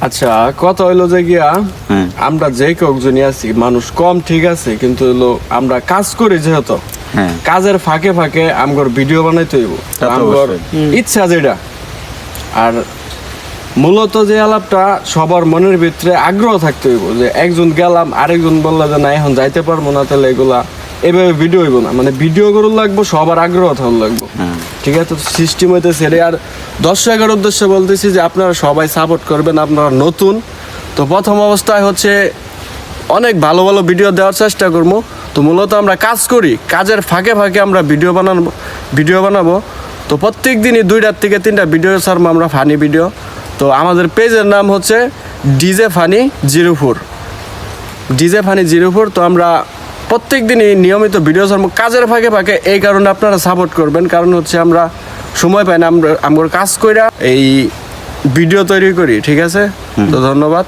আচ্ছা কথা হইলো যে গিয়া আমরা যে কয়েকজনই আছি মানুষ কম ঠিক আছে, কিন্তু হলো আমরা কাজ করি যেহেতু কাজের ফাঁকে ফাঁকে আমগর ভিডিও বানাইতে হইব, আমগর ইচ্ছা যেটা। আর মূলত যে আলাপটা সবার মনের ভিতরে আগ্রহ থাকতে হইব, যে একজন গেলাম আরেকজন বললো যে না এখন যাইতে পারবো না, তাহলে এগুলা এভাবে ভিডিও হইব না, মানে ভিডিও করুন লাগবো, সবার আগ্রহ থাকুন লাগবো। ঠিক আছে, তো সিস্টেম হইতেছে আর দর্শকের উদ্দেশ্যে বলতেছি যে আপনারা সবাই সাপোর্ট করবেন। আপনারা নতুন তো প্রথম অবস্থায় হচ্ছে অনেক ভালো ভালো ভিডিও দেওয়ার চেষ্টা করবো। তো মূলত আমরা কাজ করি, কাজের ফাঁকে ফাঁকে আমরা ভিডিও বানাবো। তো প্রত্যেক দিনই 2টা থেকে 3টা ভিডিও ছাড়বো আমরা, ফানি ভিডিও। তো আমাদের পেজের নাম হচ্ছে ডিজে ফানি 04। তো আমরা প্রত্যেক দিনই নিয়মিত ভিডিও ছাড়বো কাজের ফাঁকে ফাঁকে। এই কারণে আপনারা সাপোর্ট করবেন, কারণ হচ্ছে আমরা সময় পাই না, আমরা কাজ কইরা এই ভিডিও তৈরি করি। ঠিক আছে, তো ধন্যবাদ।